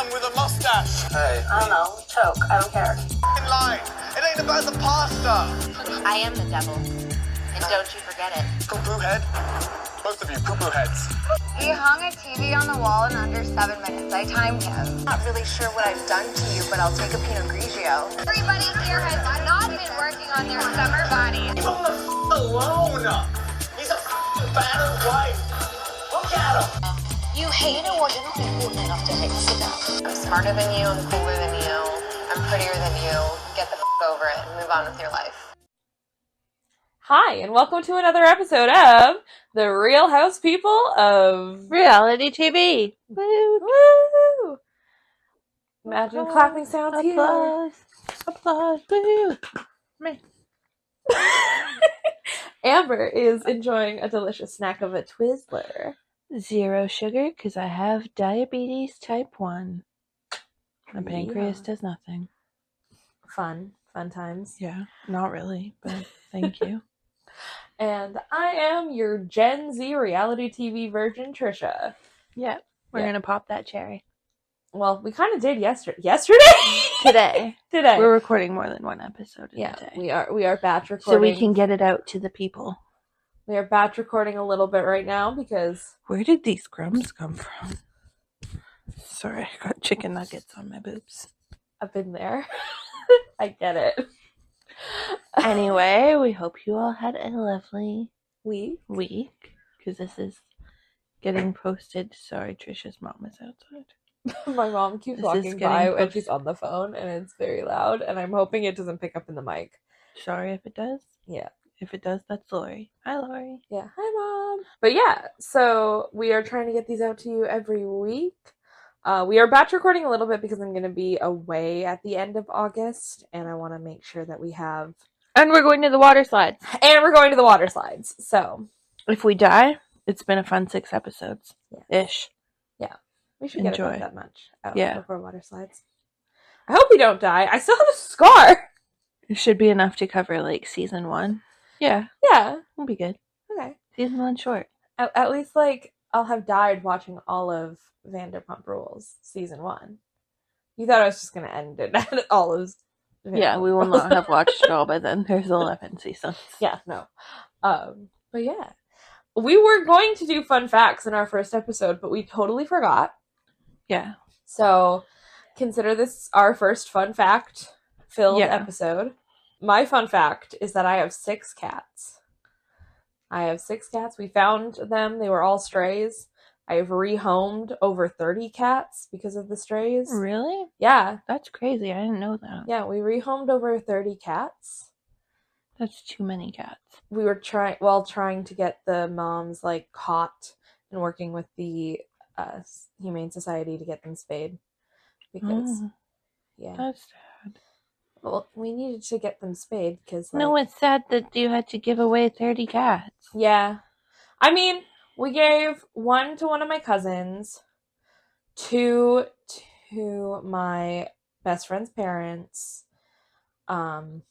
man with a mustache. Hey. I don't know. Choke. I don't care. In line. It ain't about the pasta. I am the devil, and don't you forget it. Poo-poo head. Both of you, poo-poo heads. He hung a TV on the wall in under 7 minutes. I timed him. Not really sure what I've done to you, but I'll take a Pinot Grigio. Everybody here has not been working on their summer body. Leave him the alone. He's a battered wife. Look at him. You hate it when you're not important enough to hate. Sit down. I'm smarter than you, I'm cooler than you, I'm prettier than you. Get the over it and move on with your life. Hi, and welcome to another episode of The Real House People of Reality TV. Woo! Woo! Imagine Applause, clapping sounds applause, applause, woo! Me. here. Amber is enjoying a delicious snack of a Twizzler. 0 sugar, because I have diabetes type 1. My pancreas does nothing. Fun times. Yeah, not really, but thank you. And I am your Gen Z reality TV virgin, Trisha. Yeah, we're going to pop that cherry. Well, we kind of did yesterday. Today. Today. We're recording more than one episode in a day. we are batch recording. So we can get it out to the people. We are batch recording a little bit right now because... Where did these crumbs come from? Sorry, I got chicken nuggets on my boobs. I've been there. I get it. Anyway, we hope you all had a lovely week, because this is getting posted. Sorry, Trisha's mom is outside. My mom keeps walking by and she's on the phone and it's very loud and I'm hoping it doesn't pick up in the mic. Sorry if it does. Yeah. If it does, that's Lori. Hi, Lori. Yeah. Hi, Mom. But yeah, so we are trying to get these out to you every week. We are batch recording a little bit because I'm going to be away at the end of August and I want to make sure that we have... And we're going to the water slides. So if we die, it's been a fun 6 episodes. Yeah. Ish. Yeah. We should get Enjoy. about that much out before water slides. I hope we don't die. I still have a scar. It should be enough to cover, like, season 1. Yeah. Yeah. We'll be good. Okay. Season 1 short. At least, like, I'll have died watching all of Vanderpump Rules season 1. You thought I was just going to end it at all of Vanderpump Yeah, we will not have watched it all by then. There's 11 seasons. Yeah, no. But yeah. We were going to do fun facts in our first episode, but we totally forgot. Yeah. So, consider this our first fun fact filled episode. My fun fact is that I have 6 cats. We found them. They were all strays. I have rehomed over 30 cats because of the strays. Really? Yeah. That's crazy. I didn't know that. Yeah, we rehomed over 30 cats. That's too many cats. We were trying to get the moms, like, caught and working with the Humane Society to get them spayed. Because, That's sad. Well, we needed to get them spayed because... No, it's sad that you had to give away 30 cats. Yeah. I mean, we gave 1 to one of my cousins, 2 to my best friend's parents, 2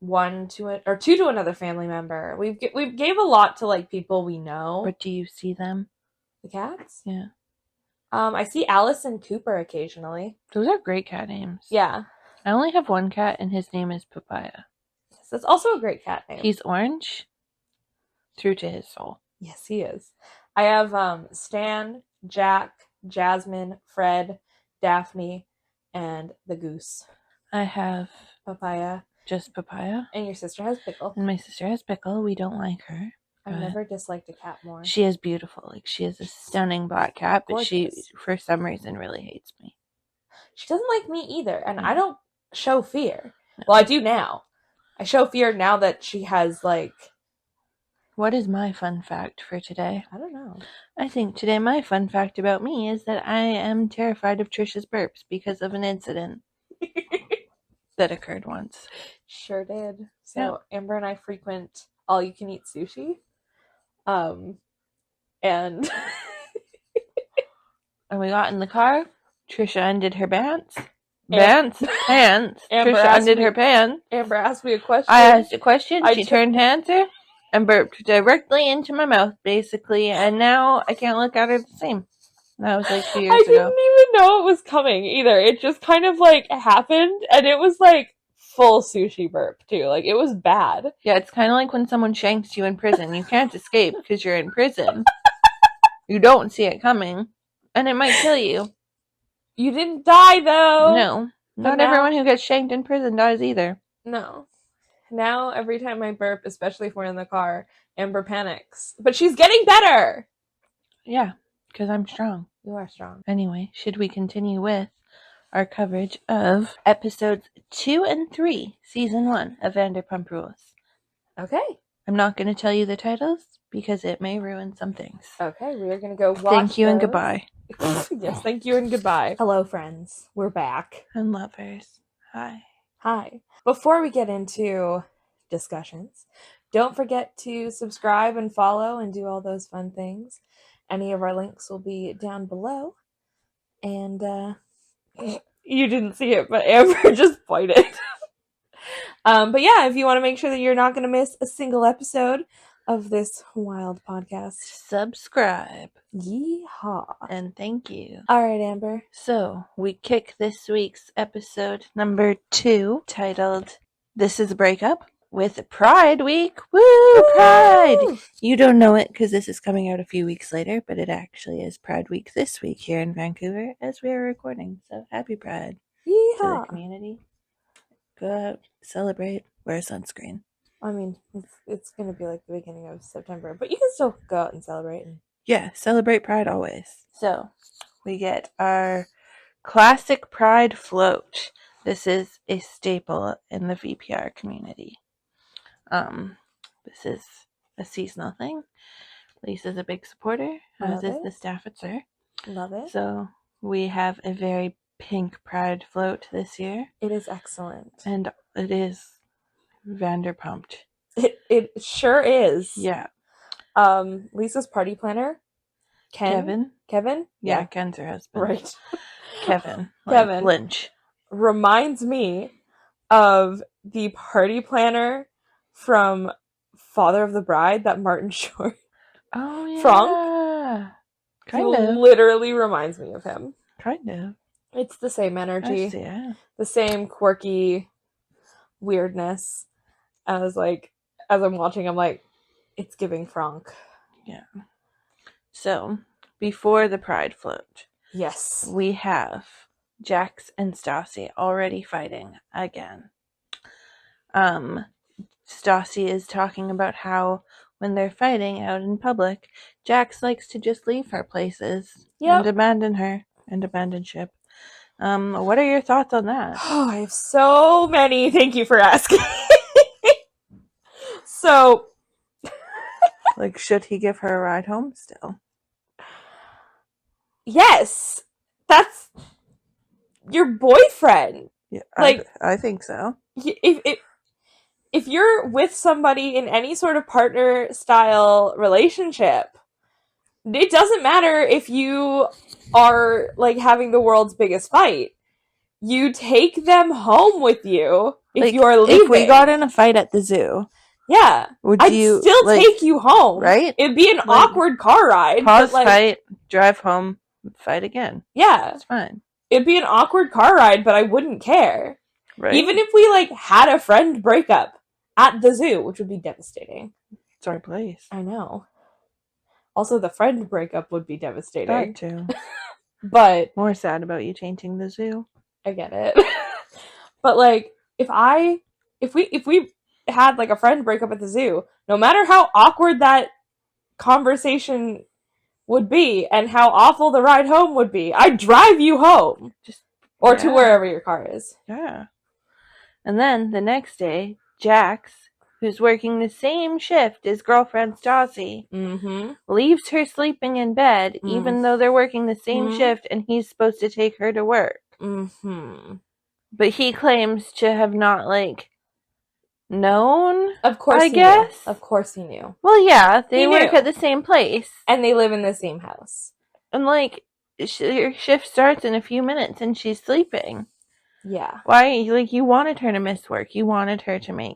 to another family member. We gave a lot to, like, people we know. But do you see them? The cats? Yeah. I see Alice and Cooper occasionally. Those are great cat names. Yeah. I only have 1 cat, and his name is Papaya. Yes, that's also a great cat name. He's orange through to his soul. Yes, he is. I have Stan, Jack, Jasmine, Fred, Daphne, and the goose. I have Papaya. just Papaya. And your sister has Pickle. And my sister has Pickle. We don't like her. I've never disliked a cat more. She is beautiful. Like, she is a stunning black cat, but she, Gorgeous. for some reason, really hates me. She doesn't like me either, and I don't show fear. Well, I do now. I show fear now that she has, like... What is my fun fact for today? I don't know. I think today my fun fact about me is that I am terrified of Trisha's burps because of an incident that occurred once. Sure did. So Amber and I frequent all-you-can-eat sushi. And... And we got in the car. Trisha undid her pants. Pants. Amber Trisha undid her pants. Amber asked me a question. I asked a question. She turned to answer and burped directly into my mouth, basically. And now I can't look at her the same. That was like 2 I years ago. didn't even know it was coming either. It just kind of like happened, and it was like full sushi burp too. Like it was bad. Yeah, it's kind of like when someone shanks you in prison. You can't escape because you're in prison. You don't see it coming, and it might kill you. You didn't die though. No, not now- everyone who gets shanked in prison dies either. No. Now every time I burp, especially if we're in the car, Amber panics. But she's getting better. Yeah, because I'm strong. You are strong. Anyway, should we continue with our coverage of episodes 2 and 3, season 1 of Vanderpump Rules? Okay. I'm not going to tell you the titles because it may ruin some things. Okay, we are going to go watch Thank you and those. goodbye. Yes, thank you and goodbye. Hello, friends. We're back. And lovers. Hi. Hi. Before we get into discussions, don't forget to subscribe and follow and do all those fun things. Any of our links will be down below. And you didn't see it, but Amber just pointed. But yeah, if you want to make sure that you're not going to miss a single episode of this wild podcast, Subscribe. yeehaw. And thank you. All right, Amber. So, we kick this week's episode number 2, titled This is a Breakup, with Pride Week. Woo! Pride! You don't know it because this is coming out a few weeks later, but it actually is Pride Week this week here in Vancouver as we are recording. So, happy Pride to the Yeehaw. community. Go out, celebrate, wear sunscreen. I mean, it's going to be like the beginning of September, but you can still go out and celebrate. Yeah, celebrate Pride always. So, we get our classic Pride float. This is a staple in the VPR community. This is a seasonal thing. Lisa's a big supporter, as Love is it. the staff at SIR. Love it. So, we have a very pink Pride float this year, It is excellent. and it is Vanderpumped. It sure is. Yeah. Lisa's party planner, Kevin. Yeah, Ken's her husband. Right. Kevin. Kevin. Lynch. Reminds me of the party planner from Father of the Bride, that Martin Short. Oh, yeah. Franck? Kind of. Literally reminds me of him. Kind of. It's the same energy. I see, yeah. The same quirky weirdness. As I'm watching, I'm like, it's giving Franck. Yeah. So, before the Pride float, Yes. we have Jax and Stassi already fighting again. Stassi is talking about how when they're fighting out in public, Jax likes to just leave her places and abandon her and abandon ship. What are your thoughts on that? Oh, I have so many. Thank you for asking. So, Like, should he give her a ride home still? yes, that's your boyfriend. Yeah, Like- I think so. If you're with somebody in any sort of partner style relationship, it doesn't matter if you are like having the world's biggest fight. You take them home with you if Like, you're leaving. If we got in a fight at the zoo, yeah, would I'd you still take you home. right? It'd be an Like, awkward car ride. Pause, but, like, fight, drive home, fight again. yeah, It's fine, it'd be an awkward car ride, but I wouldn't care. right? Even if we like had a friend breakup at the zoo, which would be devastating. it's our place. I know. Also, the friend breakup would be devastating. That too. But More sad about you changing the zoo. I get it. But like, if we had like a friend breakup at the zoo, no matter how awkward that conversation would be and how awful the ride home would be, I'd drive you home. Or to Yeah. wherever your car is. Yeah. And then the next day, Jax, who's working the same shift as girlfriend Stassi, Mm-hmm. leaves her sleeping in bed, even though they're working the same Mhm. shift and he's supposed to take her to work. Mm-hmm. But he claims to have not, like, known. Of course I he guess. knew. Of course he knew. Well, yeah, they He work knew. at the same place. And they live in the same house. And, like, your shift starts in a few minutes and she's sleeping. Yeah. Why? Like, you wanted her to miss work. You wanted her to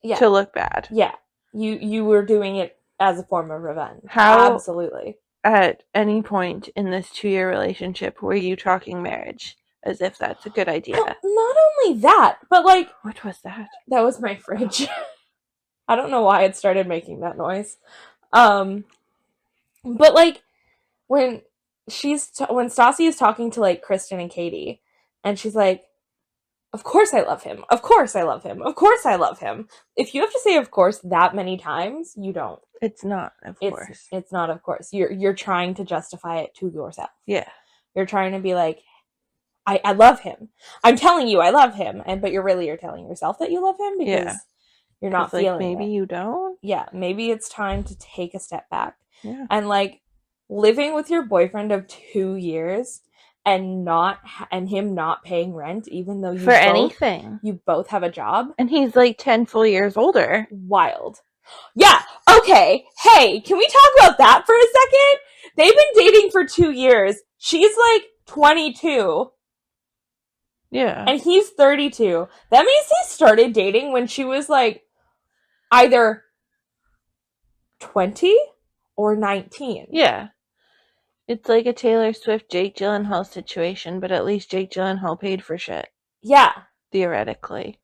Yeah. to look bad. Yeah. You were doing it as a form of revenge. How- Absolutely. at any point in this 2-year relationship were you talking marriage as if that's a good idea? Not only that, but like, What was that? that was my fridge. I don't know why it started making that noise. But like, when when Stassi is talking to like Kristen and Katie, and she's like, of course I love him. Of course I love him. Of course I love him. If you have to say of course that many times, you don't. It's not, of course. It's not of course. You're trying to justify it to yourself. Yeah. You're trying to be like, I love him. I'm telling you I love him, but you're telling yourself that you love him because you're not feeling maybe it. you don't. Yeah, maybe it's time to take a step back. Yeah. And like living with your boyfriend of 2 years and him not paying rent, even though you both have a job. And he's like 10 full years older. Wild. Yeah. Okay. Hey, can we talk about that for a second? They've been dating for 2 years. She's like 22. Yeah. And he's 32. That means they started dating when she was like either 20 or 19. Yeah. It's like a Taylor Swift, Jake Gyllenhaal situation, but at least Jake Gyllenhaal paid for shit. Yeah. Theoretically.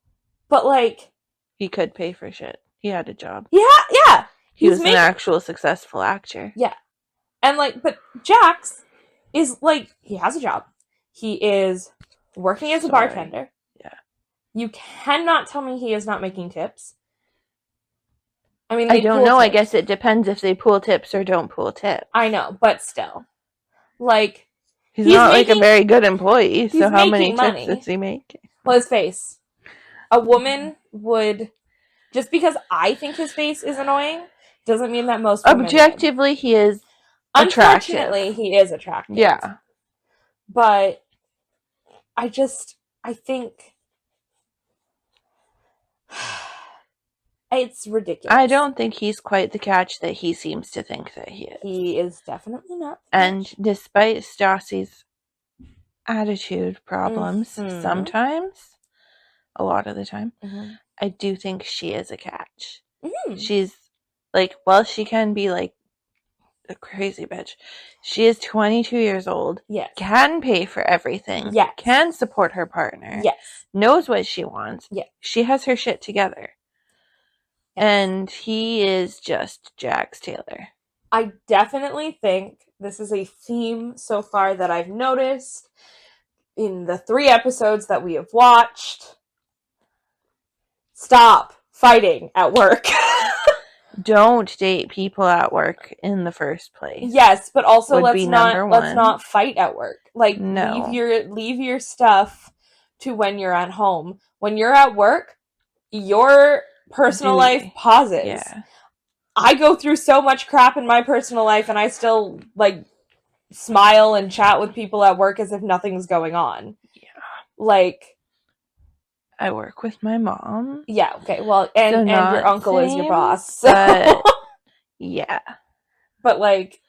But like, he could pay for shit. He had a job. Yeah. He was an actual successful actor. Yeah. And like, but Jax is like, he has a job. He is working as a bartender. Yeah. You cannot tell me he is not making tips. I mean, I don't know. Tips. I guess it depends if they pool tips or don't pool tips. I know, but still. Like, he's not like a very good employee, so how many tips is he making? Well, his face. A woman would, just because I think his face is annoying, doesn't mean that most women objectively, he is attractive. Unfortunately, he is attractive. Yeah. But I think it's ridiculous. I don't think he's quite the catch that he seems to think that he is. He is definitely not. And despite Stassi's attitude problems, sometimes, a lot of the time, I do think she is a catch. She's like, well, she can be like a crazy bitch. She is 22 years old. Yes. Can pay for everything. Yes. Can support her partner. Yes. Knows what she wants. Yes. She has her shit together. Yes. And he is just Jax Taylor. I definitely think this is a theme so far that I've noticed in the 3 episodes that we have watched. Stop fighting at work. Don't date people at work in the first place. Yes, but also let's not fight at work. Like, no. leave your stuff to when you're at home. When you're at work, your personal life pauses. Yeah. I go through so much crap in my personal life and I still like smile and chat with people at work as if nothing's going on. Yeah. Like, I work with my mom. Yeah, okay. Well, and your uncle is your boss. So. But, yeah. But, like,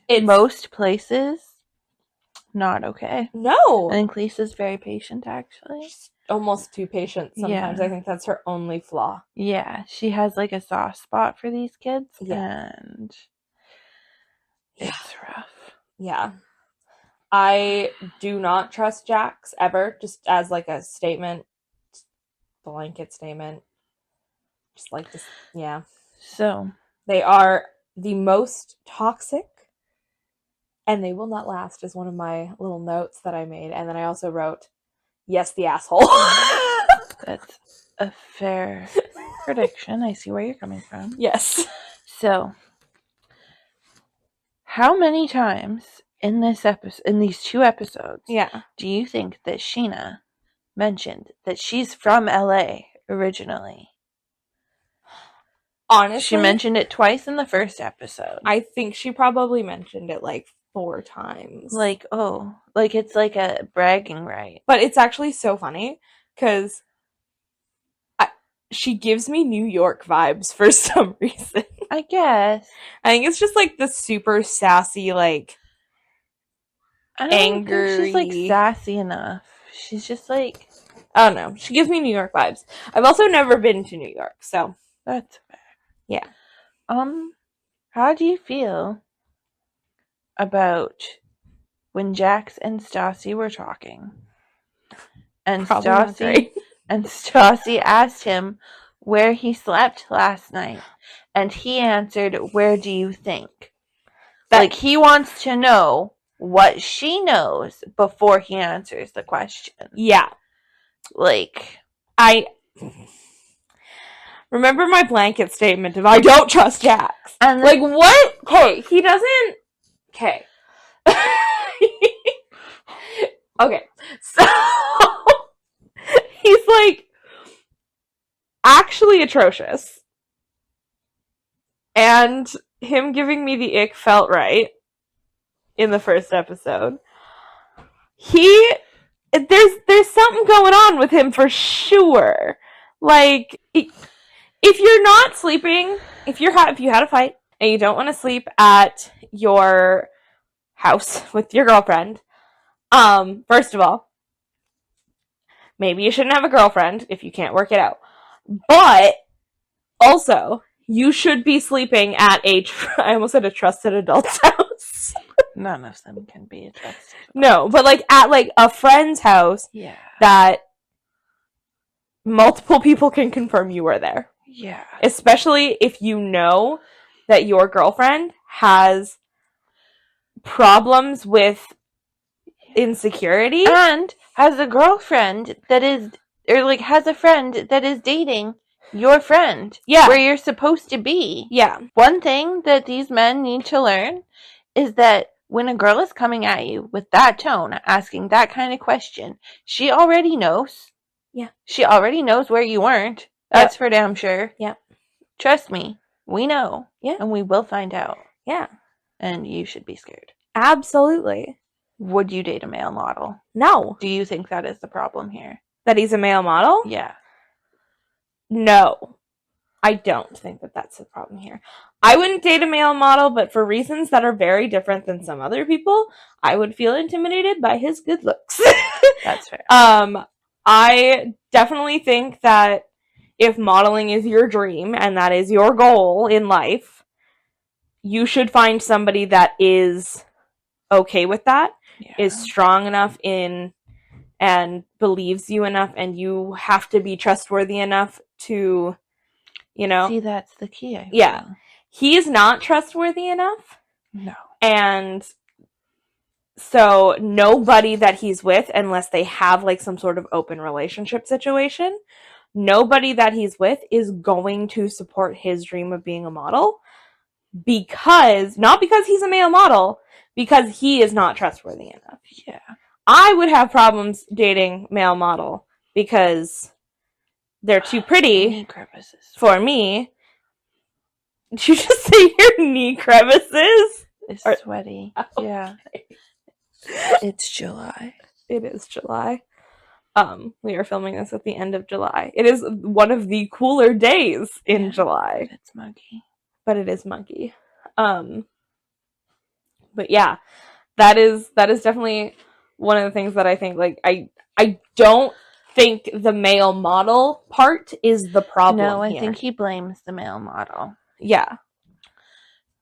in most places, not okay. No. I think Lisa's very patient, actually. She's almost too patient sometimes. Yeah. I think that's her only flaw. Yeah. She has, like, a soft spot for these kids. Yeah. And it's rough. Yeah. I do not trust Jax ever, just as like a statement, blanket statement. Just like this, yeah. So, they are the most toxic and they will not last is one of my little notes that I made. And then I also wrote, yes, the asshole. That's a fair prediction. I see where you're coming from. Yes. So, how many times in these 2 episodes, do you think that Sheena mentioned that she's from LA originally? Honestly, she mentioned it twice in the first episode. I think she probably mentioned it like 4 times. Like, like it's like a bragging right. But it's actually so funny because she gives me New York vibes for some reason. I guess. I think it's just like the super sassy, like, I don't angry. think she's like sassy enough. She's just like, I don't know. She gives me New York vibes. I've also never been to New York, so that's fair. Yeah. How do you feel about when Jax and Stassi were talking. And Probably not Stassi great. and Stassi asked him where he slept last night. And he answered, "Where do you think?" Like, he wants to know what she knows before he answers the question. Yeah. Like, I remember my blanket statement of I don't trust Jax. and Like, what? Okay, he doesn't. Okay. Okay, so he's like actually atrocious. And him giving me the ick felt right in the first episode. There's something going on with him for sure. Like, if you're not sleeping, if you had a fight and you don't want to sleep at your house with your girlfriend, first of all, maybe you shouldn't have a girlfriend if you can't work it out. But also, you should be sleeping at I almost said a trusted adult's house. none of them can be trusted. No, but like at like a friend's house Yeah. that multiple people can confirm you were there. Yeah. Especially if you know that your girlfriend has problems with insecurity And has a girlfriend that is, or like has a friend that is dating your friend. Yeah. Where you're supposed to be. Yeah. One thing that these men need to learn is that when a girl is coming at you with that tone, asking that kind of question, she already knows. Yeah. She already knows where you weren't. That's for damn sure. Yeah. Trust me. We know. Yeah. And we will find out. Yeah. And you should be scared. Absolutely. Would you date a male model? No. Do you think that is the problem here? That he's a male model? Yeah. No. I don't think that that's the problem here. I wouldn't date a male model, but for reasons that are very different than some other people, I would feel intimidated by his good looks. That's fair. I definitely think that if modeling is your dream and that is your goal in life, you should find somebody that is okay with that, is strong enough in and believes you enough, and you have to be trustworthy enough to, you know. See, that's the key. I Yeah. feel. He is not trustworthy enough. No. And so nobody that he's with, unless they have like some sort of open relationship situation, nobody that he's with is going to support his dream of being a model, because, not because he's a male model, because he is not trustworthy enough. Yeah. I would have problems dating male model because they're too pretty Knee crevices. for me. Did you just say your knee crevices? It's Or- sweaty. Oh, Yeah. It's July. It is July. We are filming this at the end of July. It is one of the cooler days in July, It's muggy. but it is muggy. But yeah, that is definitely one of the things that I think, like, I don't think the male model part is the problem. No, I here. think he blames the male model. Yeah.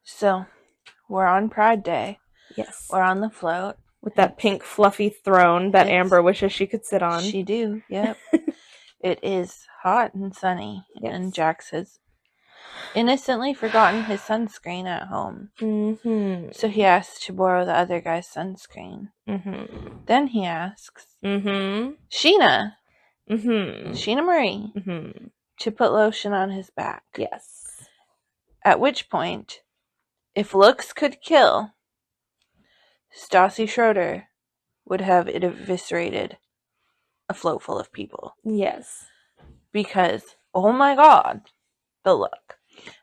So, we're on Pride Day. Yes. We're on the float. With that pink fluffy throne that It's- Amber wishes she could sit on. She do, yep. It is hot and sunny. Yes. And Jax has innocently forgotten his sunscreen at home. Mm-hmm. So he asks to borrow the other guy's sunscreen. Mm-hmm. Then he asks Mm-hmm. Sheena Mm-hmm. Marie, to put lotion on his back. Yes. At which point, if looks could kill, Stassi Schroeder would have it eviscerated a float full of people. Yes. Because, oh my god, the look.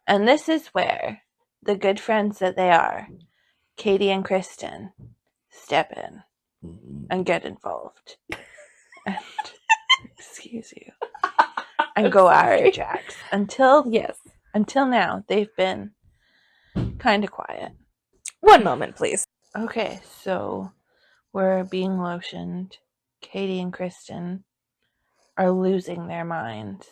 And this is where the good friends that they are, Katie and Kristen, step in and get involved. And, excuse you, and go after Jax. Until now, they've been kind of quiet. One moment, please. Okay, so we're being lotioned. Katie and Kristen are losing their minds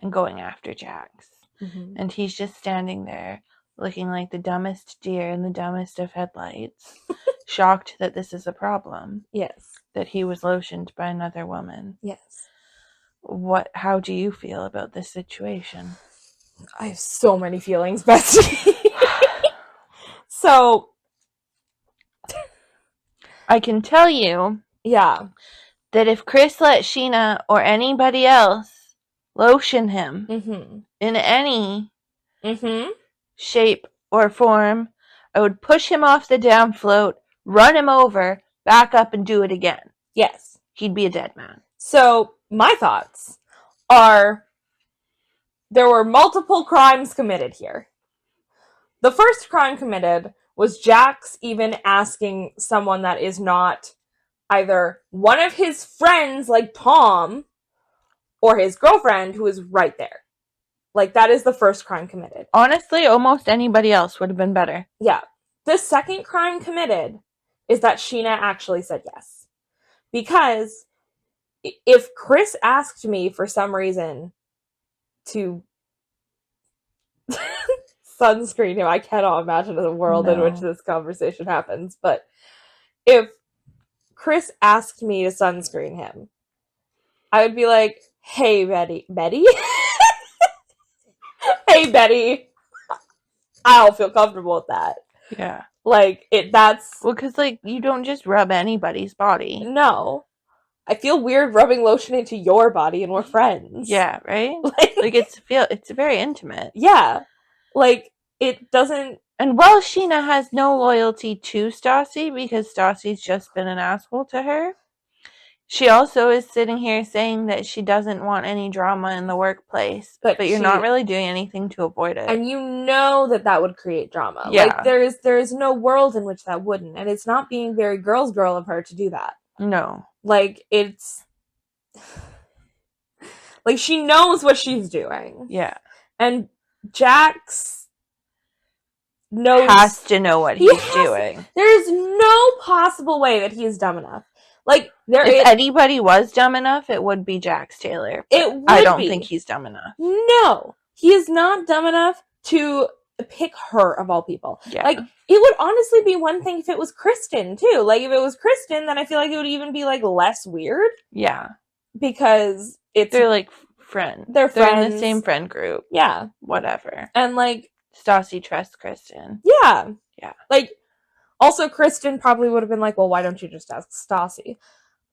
and going after Jax. Mm-hmm. And he's just standing there looking like the dumbest deer in the dumbest of headlights, shocked that this is a problem, Yes. that he was lotioned by another woman. Yes. How do you feel about this situation? I have so many feelings, Betsy. So, I can tell you yeah. that if Chris let Sheena or anybody else lotion him Mm-hmm. in any Mm-hmm. shape or form, I would push him off the damn float, run him over, back up, and do it again. Yes. He'd be a dead man. So, my thoughts are there were multiple crimes committed here. The first crime committed was Jax even asking someone that is not either one of his friends, like Tom, or his girlfriend, who is right there. Like, that is the first crime committed. Honestly, almost anybody else would have been better. Yeah. The second crime committed is that Sheena actually said yes. Because if Chris asked me for some reason to sunscreen him, I cannot imagine a world in which this conversation happens, but if Chris asked me to sunscreen him, I would be like, hey, Betty? Hey, Betty, I don't feel comfortable with that. Yeah. Like, that's... Well, because, like, you don't just rub anybody's body. No. I feel weird rubbing lotion into your body and we're friends. Yeah, right? Like, it's very intimate. Yeah. Like, it doesn't... And while Sheena has no loyalty to Stassi, because Stassi's just been an asshole to her, she also is sitting here saying that she doesn't want any drama in the workplace. But you're not really doing anything to avoid it. And you know that would create drama. Yeah. Like, there is no world in which that wouldn't. And it's not being very girl of her to do that. No. Like, it's... Like, she knows what she's doing. Yeah. And Jax knows... Has to know what he's doing. There's no possible way that he's dumb enough. Like, if anybody was dumb enough, it would be Jax Taylor. I don't think he's dumb enough. No. He is not dumb enough to pick her, of all people. Yeah. Like, it would honestly be one thing if it was Kristen, too. Like, if it was Kristen, then I feel like it would even be, like, less weird. Yeah. Because they're, like, friends. They're in the same friend group. Yeah. Whatever. And, like... Stassi trusts Kristen. Yeah. Yeah. Like... Also, Kristen probably would have been like, well, why don't you just ask Stassi?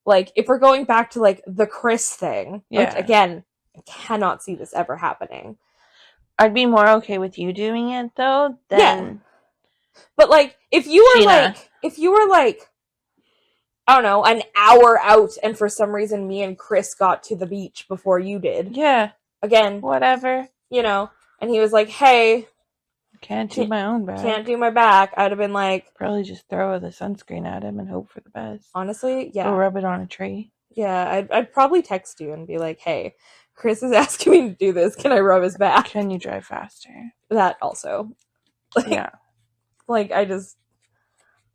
Like, if we're going back to, like, the Chris thing, which, again, I cannot see this ever happening. I'd be more okay with you doing it, though, than... Yeah. But, like, if you were, like, I don't know, an hour out, and for some reason me and Chris got to the beach before you did. Yeah. Again. Whatever. You know, and he was like, hey... Can't do my own back. Can't do my back. I'd have been like... Probably just throw the sunscreen at him and hope for the best. Honestly, yeah. Or rub it on a tree. Yeah, I'd probably text you and be like, hey, Chris is asking me to do this. Can I rub his back? Can you drive faster? That also. Like, yeah. Like, I just...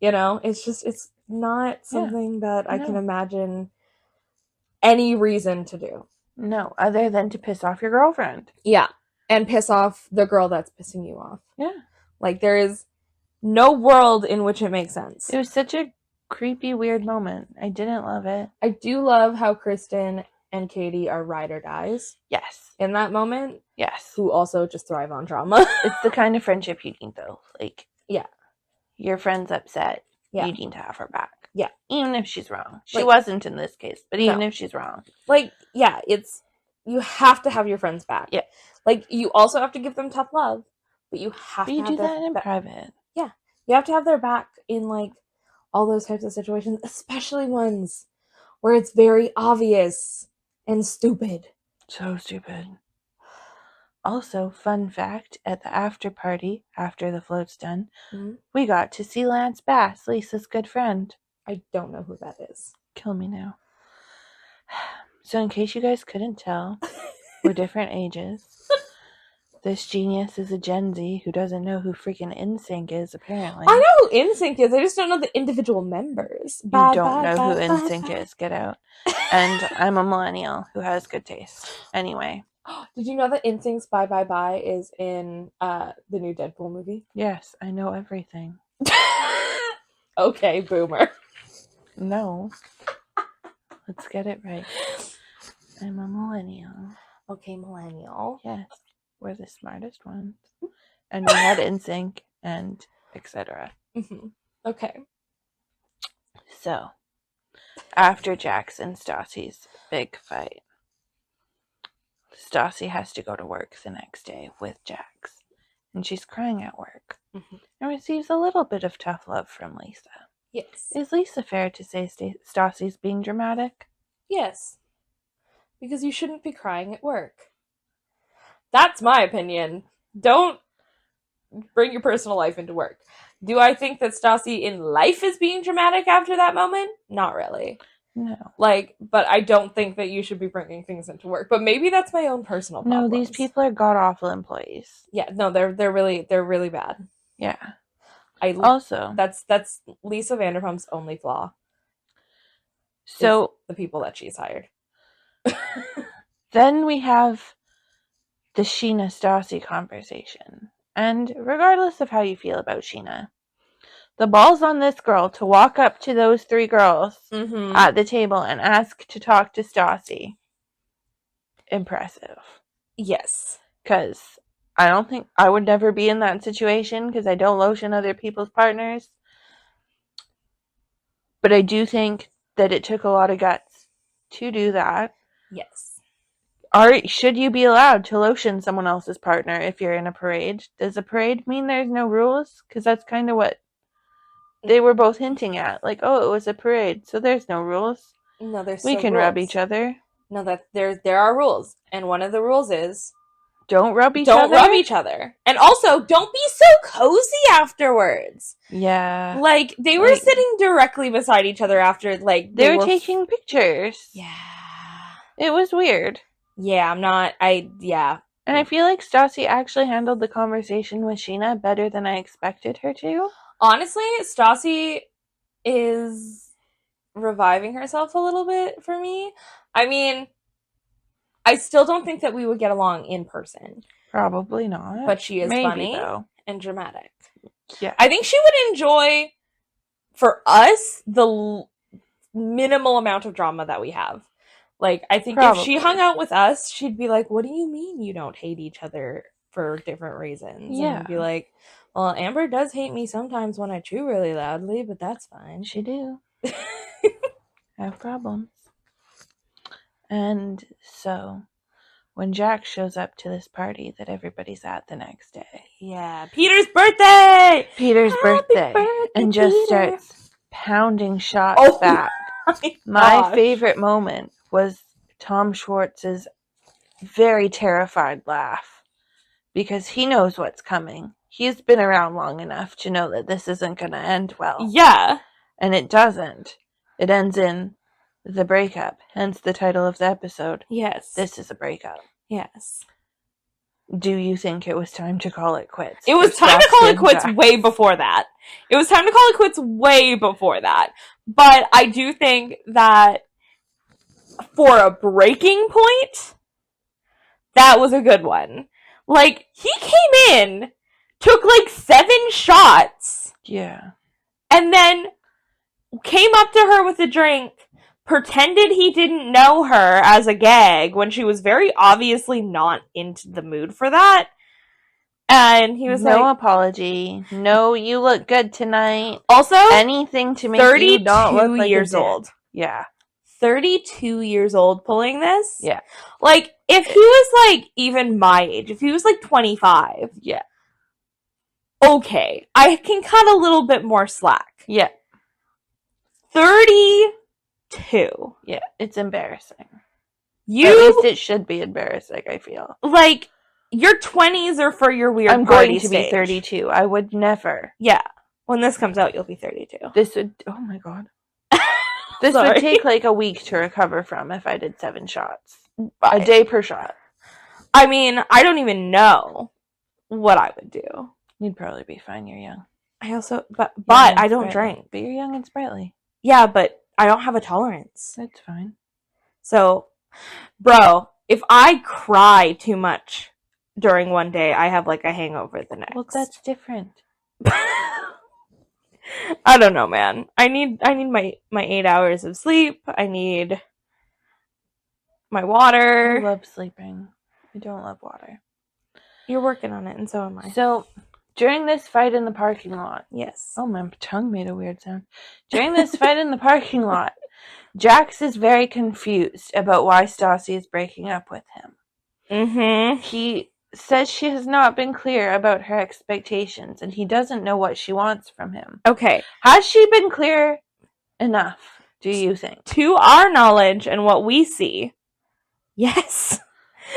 You know, it's not something that I can imagine any reason to do. No, other than to piss off your girlfriend. Yeah. And piss off the girl that's pissing you off. Yeah. Like, there is no world in which it makes sense. It was such a creepy, weird moment. I didn't love it. I do love how Kristen and Katie are ride or dies. Yes. In that moment. Yes. Who also just thrive on drama. It's the kind of friendship you need, though. Like, yeah. Your friend's upset. Yeah. You need to have her back. Yeah. Even if she's wrong. She wasn't in this case, but even if she's wrong. Like, yeah, it's... You have to have your friends back. Yeah. Like, you also have to give them tough love, but you have to have do that in private. Yeah. You have to have their back in, like, all those types of situations, especially ones where it's very obvious and stupid. So stupid. Also, fun fact, at the after party, after the float's done, we got to see Lance Bass, Lisa's good friend. I don't know who that is. Kill me now. So in case you guys couldn't tell, we're different ages. This genius is a Gen Z who doesn't know who freaking NSYNC is, apparently. I know who NSYNC is, I just don't know the individual members. You don't know who NSYNC is, get out. And I'm a millennial who has good taste. Anyway. Did you know that Instinct's Bye Bye Bye is in the new Deadpool movie? Yes, I know everything. Okay, boomer. No. Let's get it right. I'm a millennial. Okay, millennial. Yes, we're the smartest ones. And we had NSYNC and etc. Mm-hmm. Okay. So, after Jax and Stassi's big fight, Stassi has to go to work the next day with Jax. And she's crying at work. Mm-hmm. And receives a little bit of tough love from Lisa. Yes. Is Lisa fair to say Stassi's being dramatic? Yes. Because you shouldn't be crying at work. That's my opinion. Don't bring your personal life into work. Do I think that Stassi in life is being dramatic after that moment? Not really. No. But I don't think that you should be bringing things into work. But maybe that's my own personal problems. No, these people are god-awful employees. Yeah, no, they're really bad. Yeah. Also, that's Lisa Vanderpump's only flaw. So the people that she's hired. Then we have the Sheena Stassi conversation. And regardless of how you feel about Sheena, the ball's on this girl to walk up to those three girls at the table and ask to talk to Stassi. Impressive. Yes. Because I don't think I would never be in that situation because I don't lotion other people's partners. But I do think that it took a lot of guts to do that. Yes. Should you be allowed to lotion someone else's partner if you're in a parade? Does a parade mean there's no rules? Because that's kind of what they were both hinting at. Like, oh, it was a parade, so there's no rules. No, we can rules. Rub each other. No, that there are rules, and one of the rules is don't rub each other. And also, don't be so cozy afterwards. Yeah. Like, they were sitting directly beside each other after, like... They were taking pictures. Yeah. It was weird. Yeah, And I feel like Stassi actually handled the conversation with Sheena better than I expected her to. Honestly, Stassi is reviving herself a little bit for me. I mean... I still don't think that we would get along in person. Probably not. But she is funny and dramatic. Yeah. I think she would enjoy, for us, the minimal amount of drama that we have. Like, I think if she hung out with us, she'd be like, what do you mean you don't hate each other for different reasons? Yeah. And I'd be like, well, Amber does hate me sometimes when I chew really loudly, but that's fine. She do. Have problems. And so, when Jack shows up to this party that everybody's at the next day. Yeah, Peter's birthday! Peter's birthday. And just starts pounding shots back. My favorite moment was Tom Schwartz's very terrified laugh. Because he knows what's coming. He's been around long enough to know that this isn't going to end well. Yeah. And it doesn't. It ends in... the breakup, hence the title of the episode. Yes. This is a breakup. Yes. Do you think it was time to call it quits? It was time to call it quits way before that. It was time to call it quits way before that. But I do think that for a breaking point, that was a good one. Like, he came in, took like 7 shots. Yeah. And then came up to her with a drink, pretended he didn't know her as a gag when she was very obviously not into the mood for that. And he was no apology. No, you look good tonight. Also, anything to make you not look like years old. Yeah. 32 years old pulling this? Yeah. Like, if he was, like, even my age, if he was, like, 25. Yeah. Okay. I can cut a little bit more slack. Yeah. 32. Yeah, it's embarrassing. At least it should be embarrassing, I feel. Like, your 20s are for your weird I'm party going to stage. be 32. I would never. Yeah. When this comes out, you'll be 32. This would... oh my god. This would take like a week to recover from if I did 7 shots. A day per shot. I mean, I don't even know what I would do. You'd probably be fine. You're young. I also... But I don't drink. But you're young and sprightly. Yeah, but I don't have a tolerance. That's fine. So, bro, if I cry too much during one day, I have like a hangover the next. Well, that's different. I don't know, man. I need my 8 hours of sleep. I need my I water. love sleeping. I don't love water. You're working on it, and so am I. So, during this fight in the parking lot, Yes. oh, my tongue made a weird sound. During this fight in the parking lot, Jax is very confused about why Stassi is breaking up with him. Mm-hmm. He says she has not been clear about her expectations, and he doesn't know what she wants from him. Okay. Has she been clear enough, do you think? To our knowledge and what we see, yes.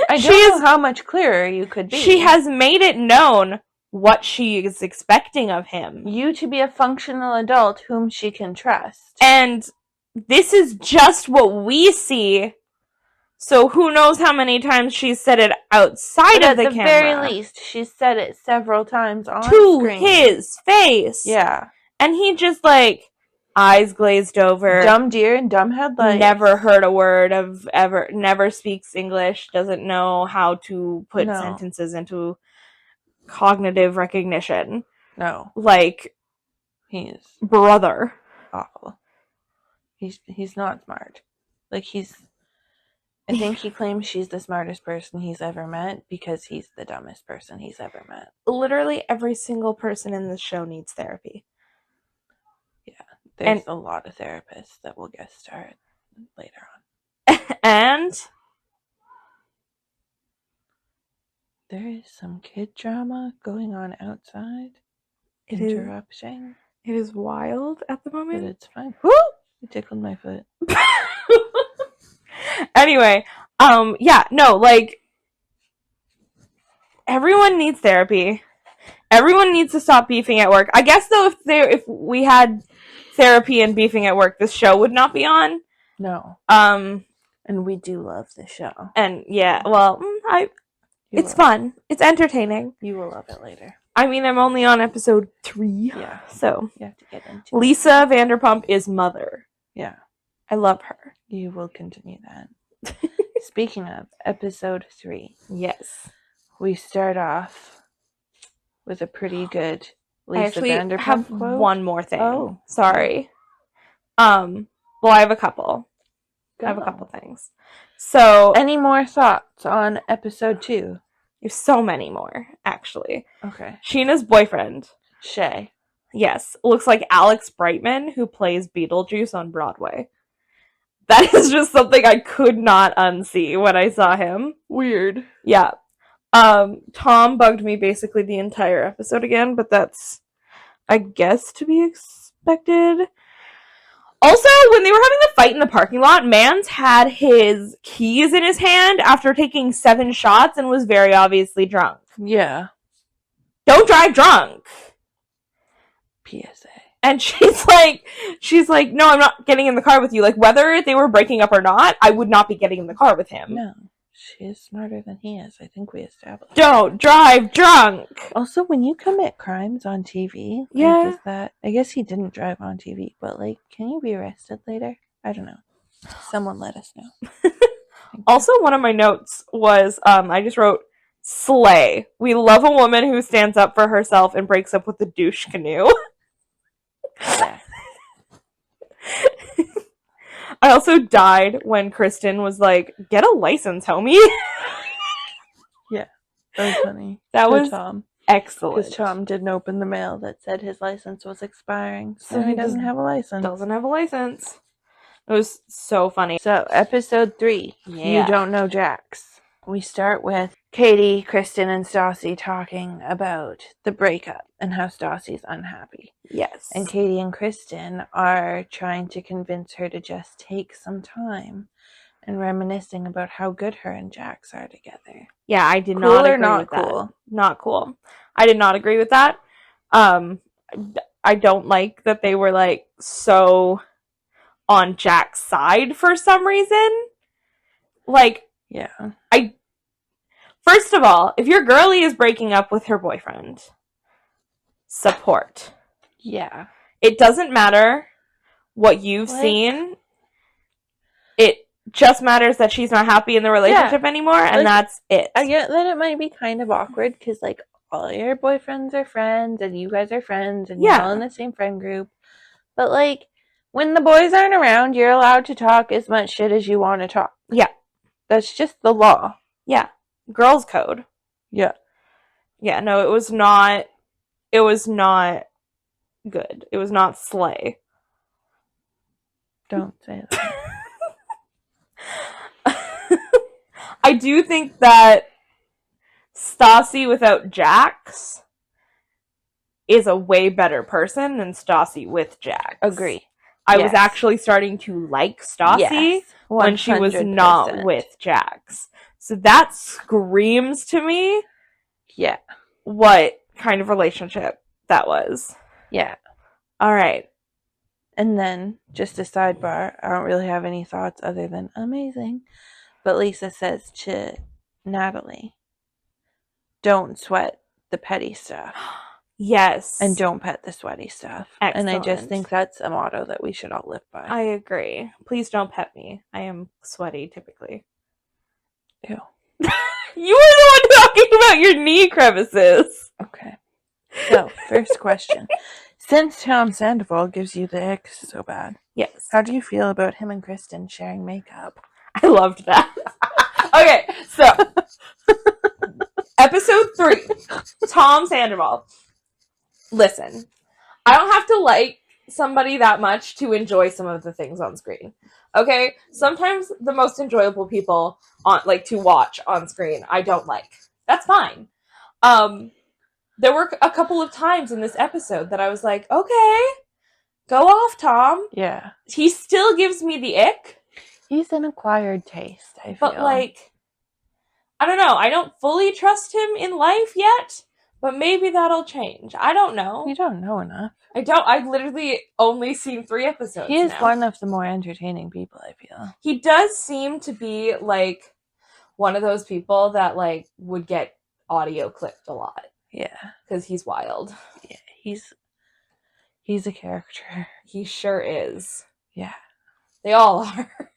I don't know how much clearer you could be. She has made it known what she is expecting of him. You to be a functional adult whom she can trust. And this is just what we see. So who knows how many times she's said it outside of the camera. At the very least, she's said it several times on to screen. his face. Yeah. And he just like eyes glazed over. Dumb deer and dumb headlights. Never heard a word of ever, never speaks English, doesn't know how to put sentences into cognitive recognition. No. Like, he's brother. awful. He's not smart. Like, I think he claims she's the smartest person he's ever met because he's the dumbest person he's ever met. Literally every single person in this show needs therapy. Yeah. There's a lot of therapists that will guest star later on. And there is some kid drama going on outside. It is wild at the But moment. it's fine. Woo! You tickled my foot. Anyway, yeah, no, like, everyone needs therapy. Everyone needs to stop beefing at work. I guess, though, if we had therapy and beefing at work, this show would not be on. No. And we do love the show. And, yeah, well, it's fun. It's entertaining. You will love it later. I mean, I'm only on episode 3. Yeah. So, you have to get into Lisa Vanderpump is Mother. Yeah. I love her. You will continue that. Speaking of episode 3. Yes. We start off with a pretty good Lisa I actually Vanderpump have quote. one more thing. Oh. Sorry. Well, I have a couple. Go. I have a couple things. So, Any more thoughts on episode 2? there's so many more, actually. Okay. Sheena's boyfriend, Shay. yes, looks like Alex Brightman, who plays Beetlejuice on Broadway. That is just something I could not unsee when I saw him. Weird. Yeah. Tom bugged me basically the entire episode again, but that's, I guess, to be expected. Also, when they were having the fight in the parking lot, Mans had his keys in his hand after taking 7 shots and was very obviously drunk. Yeah. Don't drive drunk. PSA. And she's like, no, I'm not getting in the car with you. Like, whether they were breaking up or not, I would not be getting in the car with him. No. She is smarter than he is. I think we established. Don't drive drunk. Also, when you commit crimes on TV, Yeah. does that? I guess he didn't drive on TV, but like, can you be arrested later? I don't know. Someone let us know. Also, one of my notes was, I just wrote, slay. We love a woman who stands up for herself and breaks up with the douche canoe. Yeah. I also died when Kristen was like, get a license, homie. Yeah. That was funny. That For was Tom. excellent. Because Tom didn't open the mail that said his license was expiring, so So he he doesn't have a license. Doesn't have a license. It was so funny. So, episode 3. Yeah. You don't know Jax. We start with Katie, Kristen, and Stassi talking about the breakup and how Stassi's unhappy. Yes. And Katie and Kristen are trying to convince her to just take some time and reminiscing about how good her and Jax are together. Yeah, I did Cool not or agree not with that. cool? Not cool. I did not agree with that. I don't like that they were like so on Jack's side for some reason. Like, Yeah. first of all, if your girlie is breaking up with her boyfriend, support. Yeah. It doesn't matter what you've seen. just matters that she's not happy in the relationship anymore, and Like, that's it. I get that it might be kind of awkward because, like, all your boyfriends are friends and you guys are friends and you're all in the same friend group. But, like, when the boys aren't around, you're allowed to talk as much shit as you want to talk. Yeah. That's just the law. Yeah. Girls' code. Yeah. Yeah, no, it was not good. It was not slay. Don't say that. I do think that Stassi without Jax is a way better person than Stassi with Jax. Agree. I was actually starting to like Stassi when she was 100%. not with Jax. So that screams to me what kind of relationship that was. Yeah. All right. And then, just a sidebar, I don't really have any thoughts other than amazing. But Lisa says to Natalie, don't sweat the petty stuff. Yes. And don't pet the sweaty stuff. Excellent. And I just think that's a motto that we should all live by. I agree. Please don't pet me. I am sweaty typically. Ew. You were the one talking about your knee crevices. Okay. So, first question. Since Tom Sandoval gives you the ick so bad, yes, how do you feel about him and Kristen sharing makeup? I loved that. Okay, so episode 3, Tom Sandoval. Listen, I don't have to like somebody that much to enjoy some of the things on screen. Okay, sometimes the most enjoyable people to watch on screen I don't like. That's fine. There were a couple of times in this episode that I was like, okay, go off, Tom. Yeah. He still gives me the ick. He's an acquired taste, I feel. But, I don't know. I don't fully trust him in life yet, but maybe that'll change. I don't know. You don't know enough. I've literally only seen 3 episodes He is now. one of the more entertaining people, I feel. He does seem to be, one of those people that, would get audio clipped a lot. Yeah. Because he's wild. Yeah, he's a character. He sure is. Yeah. They all are.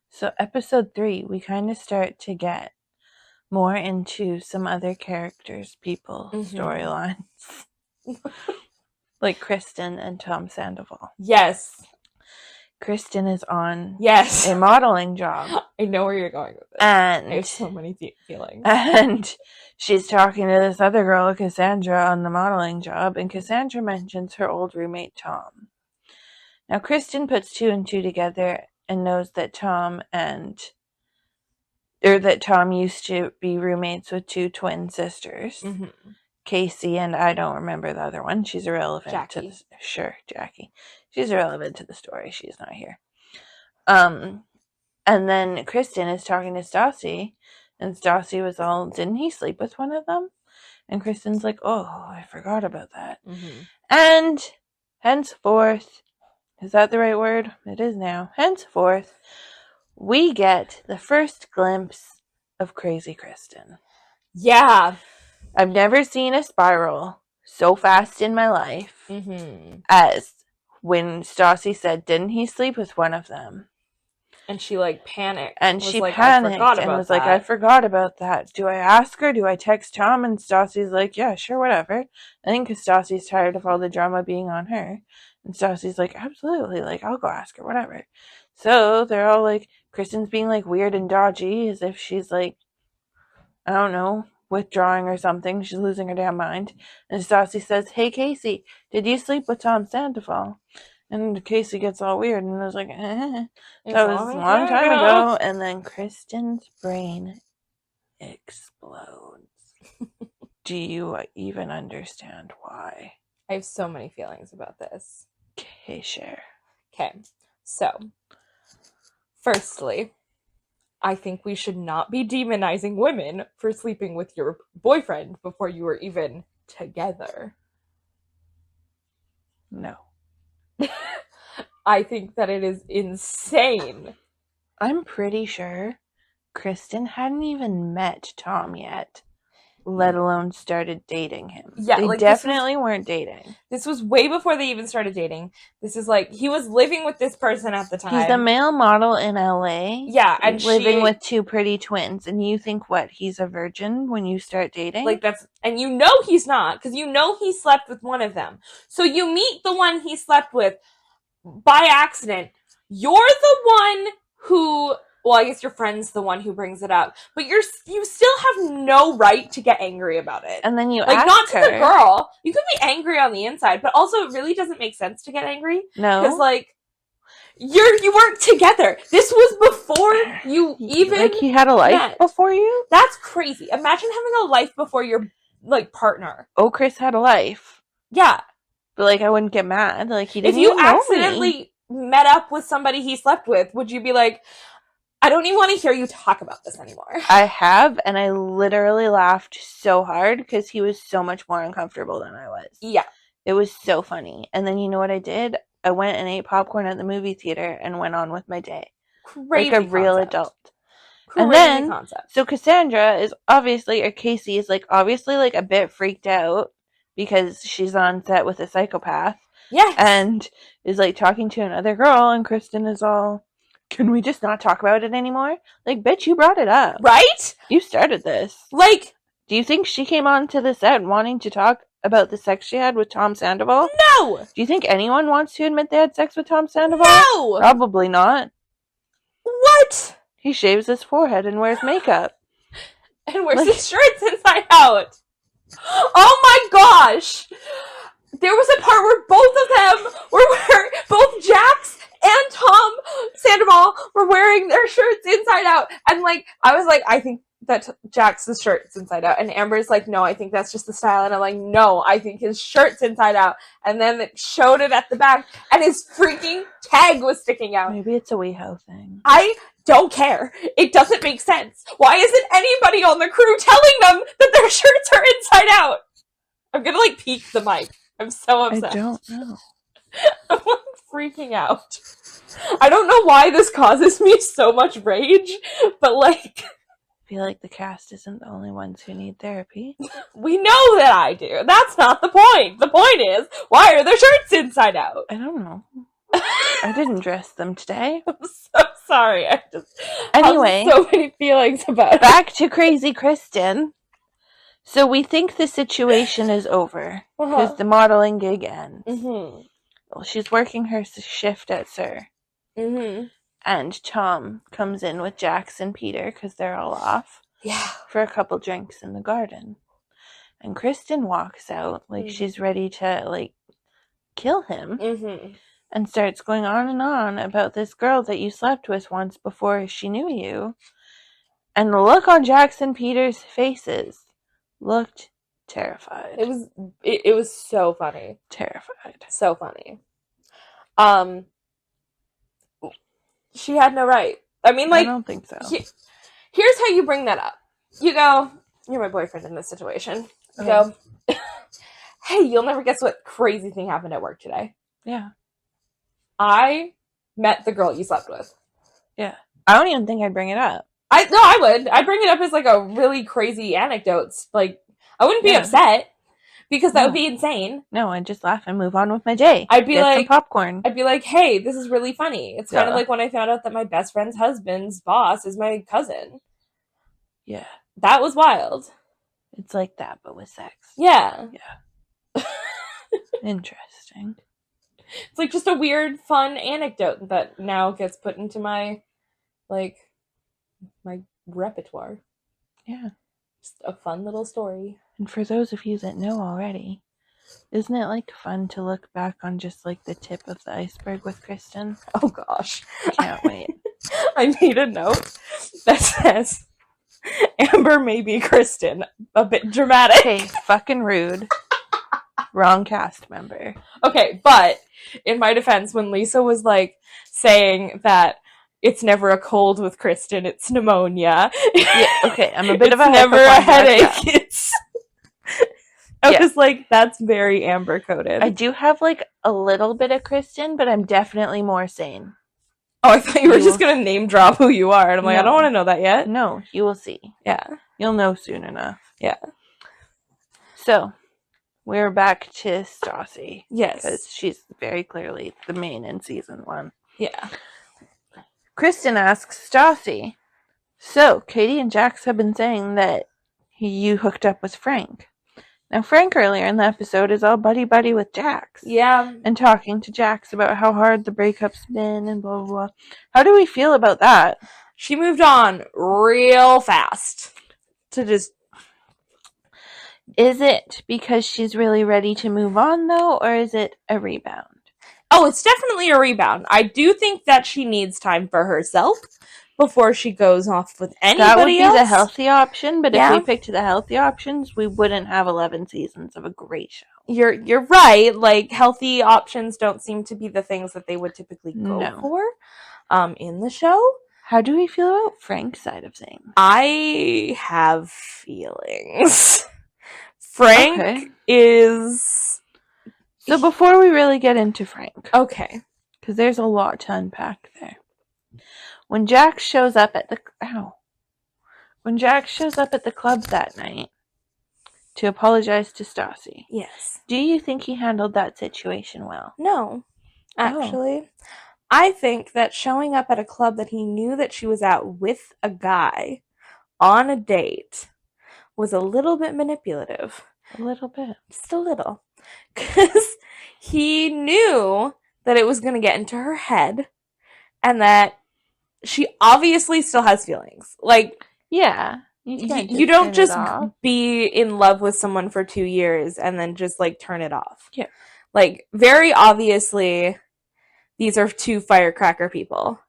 So episode 3, we kind of start to get more into some other characters, people, storylines. Like Kristen and Tom Sandoval. Yes. Kristen is on a modeling job. I know where you're going with this. And I have so many feelings. And she's talking to this other girl, Cassandra, on the modeling job, and Cassandra mentions her old roommate, Tom. Now, Kristen puts 2 and 2 together and knows that Tom used to be roommates with 2 twin sisters. Mm-hmm. Casey and I don't remember the other one. She's irrelevant Jackie. Jackie. She's irrelevant to the story. She's not here. And then Kristen is talking to Stassi, and Stassi was all, didn't he sleep with one of them? And Kristen's like, oh, I forgot about that. Mm-hmm. And henceforth, is that the right word? It is now. Henceforth, we get the first glimpse of Crazy Kristen. Yeah. I've never seen a spiral so fast in my life as when Stassi said, didn't he sleep with one of them? And she panicked. And she panicked and was like, I forgot about that. Do I ask her? Do I text Tom? And Stassi's like, yeah, sure, whatever. I think because Stassi's tired of all the drama being on her. And Stassi's like, absolutely, I'll go ask her, whatever. So they're all Kristen's being weird and dodgy as if she's I don't know, withdrawing or something. She's losing her damn mind. And Stassi says, hey, Casey, did you sleep with Tom Sandoval? And Casey gets all weird and was like, that was a long time ago. And then Kristen's brain explodes. Do you even understand why? I have so many feelings about this. Okay, share. Okay, so, firstly, I think we should not be demonizing women for sleeping with your boyfriend before you were even together. No. I think that it is insane. I'm pretty sure Kristen hadn't even met Tom yet let alone started dating him. Yeah, they like, definitely weren't dating. This was way before they even started dating. This is like, he was living with this person at the time. He's a male model in LA. Yeah, and living with two pretty twins. And you think what? He's a virgin when you start dating? Like, that's, and you know he's not, because you know he slept with one of them. So you meet the one he slept with by accident. You're the one who, well, I guess your friend's the one who brings it up, but you still have no right to get angry about it. And then you like, ask not to her, the girl. You could be angry on the inside, but also it really doesn't make sense to get angry. No, because like you weren't together. This was before you even like he had a life met. before you. That's crazy. Imagine having a life before your like partner. Oh, Chris had a life. Yeah, but like I wouldn't get mad. Like he didn't. If you even know accidentally me. met up with somebody he slept with, would you be like, I don't even want to hear you talk about this anymore? I have, and I literally laughed so hard because he was so much more uncomfortable than I was. Yeah. It was so funny. And then you know what I did? I went and ate popcorn at the movie theater and went on with my day. Crazy like a real concept. adult. Crazy and then, concept. So Cassandra is obviously, or Casey is like obviously like a bit freaked out because she's on set with a psychopath. Yes. And is like talking to another girl, and Kristen is all, can we just not talk about it anymore? Like, bitch, you brought it up. Right? You started this. Like, do you think she came onto the set wanting to talk about the sex she had with Tom Sandoval? No! Do you think anyone wants to admit they had sex with Tom Sandoval? No! Probably not. What? He shaves his forehead and wears makeup. And wears his shirts inside out. Oh my gosh! There was a part where both of them were wearing, both Jax and Tom Sandoval were wearing their shirts inside out. And like, I was like, I think that Jax's shirt's inside out. And Amber's like, no, I think that's just the style. And I'm like, no, I think his shirt's inside out. And then it showed it at the back, and his freaking tag was sticking out. Maybe it's a WeHo thing. I don't care. It doesn't make sense. Why isn't anybody on the crew telling them that their shirts are inside out? I'm gonna like peek the mic. I'm so upset. I don't know. I'm like freaking out. I don't know why this causes me so much rage, but like, I feel like the cast isn't the only ones who need therapy. we know that I do. That's not the point. The point is, why are their shirts inside out? I don't know. I didn't dress them today. I'm so sorry. I just Anyway, have so many feelings about it. back to Crazy Kristen. So we think the situation is over because the modeling gig ends. Mm-hmm. Well, she's working her shift at Sir. Mm-hmm. And Tom comes in with Jax and Peter because they're all off. Yeah. For a couple drinks in the garden. And Kristen walks out like she's ready to like kill him. Mm-hmm. And starts going on and on about this girl that you slept with once before she knew you. And the look on Jax and Peter's faces looked terrified. It was so funny. Terrified. So funny. She had no right. I mean, like, I don't think so. Here's how you bring that up. You go, you're my boyfriend in this situation. You go, hey, you'll never guess what crazy thing happened at work today. Yeah. I met the girl you slept with. Yeah. I don't even think I'd bring it up. I would. I'd bring it up as like a really crazy anecdote. Like, I wouldn't be upset because that would be insane. No, I'd just laugh and move on with my day. I'd be Get like, some popcorn. I'd be like, hey, this is really funny. It's kind of like when I found out that my best friend's husband's boss is my cousin. Yeah. That was wild. It's like that, but with sex. Yeah. Yeah. Interesting. It's like just a weird, fun anecdote that now gets put into my, like, my repertoire. Yeah. Just a fun little story. And for those of you that know already, isn't it like fun to look back on just like the tip of the iceberg with Kristen? Oh gosh. I can't wait. I made a note that says, Amber may be Kristen. A bit dramatic. Okay, fucking rude. Wrong cast member. Okay, but in my defense, when Lisa was like saying that it's never a cold with Kristen, it's pneumonia. Yeah, okay, I'm a bit of a never a headache. Yeah. It's I was like, that's very Amber coded. I do have like a little bit of Kristen, but I'm definitely more sane. Oh, I thought you were just gonna name drop who you are, and I'm like, I don't want to know that yet. No, you will see. Yeah, You'll know soon enough. Yeah. So, we're back to Stassi. Yes. Because she's very clearly the main in season 1. Yeah. Kristen asks Stassi, so Katie and Jax have been saying that you hooked up with Frank. Now, Frank earlier in the episode is all buddy-buddy with Jax. Yeah. And talking to Jax about how hard the breakup's been and blah, blah, blah. How do we feel about that? She moved on real fast to just... Is it because she's really ready to move on, though, or is it a rebound? Oh, it's definitely a rebound. I do think that she needs time for herself before she goes off with anybody else. That would be the healthy option, but Yeah. if we picked the healthy options, we wouldn't have 11 seasons of a great show. You're right. Like, healthy options don't seem to be the things that they would typically go No. for in the show. How do we feel about Frank's side of things? I have feelings. Frank Okay. is... So before we really get into Frank, Okay. because there's a lot to unpack there. When Jax shows up at the club that night to apologize to Stassi, Yes. do you think he handled that situation well? No, actually. I think that showing up at a club that he knew that she was at with a guy on a date was a little bit manipulative. A little bit. Just a little. Because he knew that it was going to get into her head and that she obviously still has feelings. Like, Yeah. can't you don't turn it just off. be in love with someone for 2 years and then just, like, turn it off. Yeah. Like, very obviously, these are two firecracker people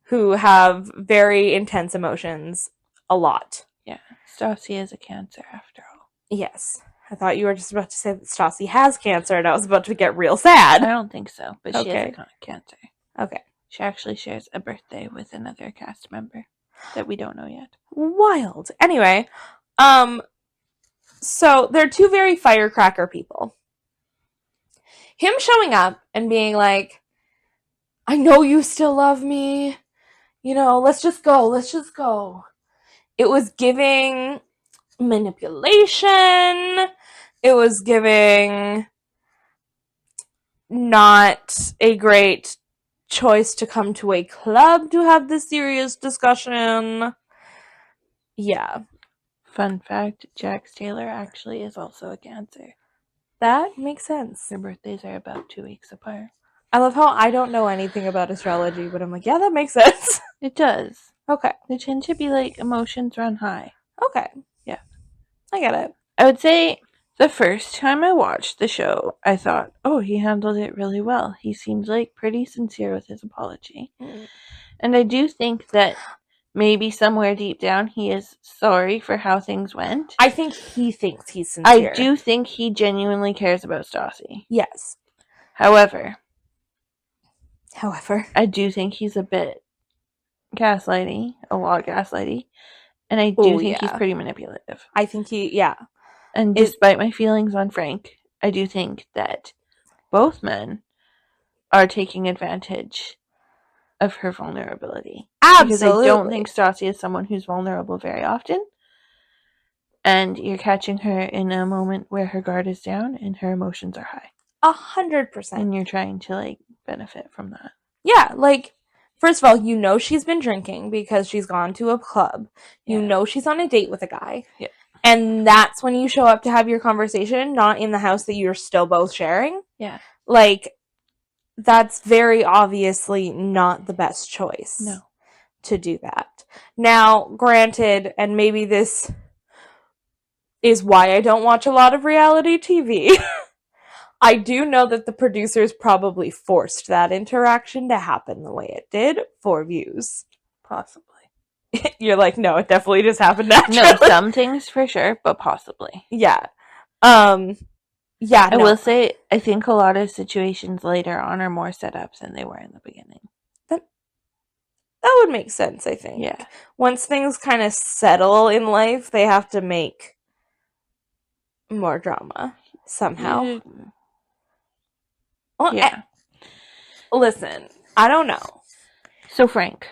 who have very intense emotions a lot. Yeah. Stassi is a Cancer after all. Yes. I thought you were just about to say that Stassi has cancer and I was about to get real sad. I don't think so, but she has Okay. a Cancer. Okay. She actually shares a birthday with another cast member that we don't know yet. Wild. Anyway, so they're two very firecracker people. Him showing up and being like, I know you still love me. You know, let's just go. Let's just go. It was giving manipulation. It was giving not a great choice to come to a club to have this serious discussion. Yeah. Fun fact, Jax Taylor actually is also a Cancer. That makes sense. Their birthdays are about 2 weeks apart. I love how I don't know anything about astrology, but I'm like, yeah, that makes sense. It does. Okay. They tend to be like emotions run high. Okay. Yeah. I get it. I would say the first time I watched the show, I thought, oh, he handled it really well. He seems like pretty sincere with his apology. And I do think that maybe somewhere deep down he is sorry for how things went. I think he thinks he's sincere. I do think he genuinely cares about Stassi. Yes. However, However. I do think he's a bit gaslighty, a lot gaslighty. And I do think he's pretty manipulative. I think yeah. And despite my feelings on Frank, I do think that both men are taking advantage of her vulnerability. Absolutely. Because I don't think Stassi is someone who's vulnerable very often. And you're catching her in a moment where her guard is down and her emotions are high. 100%. And you're trying to, like, benefit from that. Yeah, like, first of all, you know she's been drinking because she's gone to a club. You know she's on a date with a guy. Yeah. And that's when you show up to have your conversation, not in the house that you're still both sharing. Yeah. Like, that's very obviously not the best choice. No. To do that. Now, granted, and maybe this is why I don't watch a lot of reality TV. I do know that the producers probably forced that interaction to happen the way it did for views. Possibly. You're like, no, it definitely just happened naturally. No, some things for sure, but possibly. Yeah. I will say, I think a lot of situations later on are more set up than they were in the beginning. That would make sense, I think. Yeah. Once things kind of settle in life, they have to make more drama somehow. Well, Yeah. Listen, I don't know. So Frank.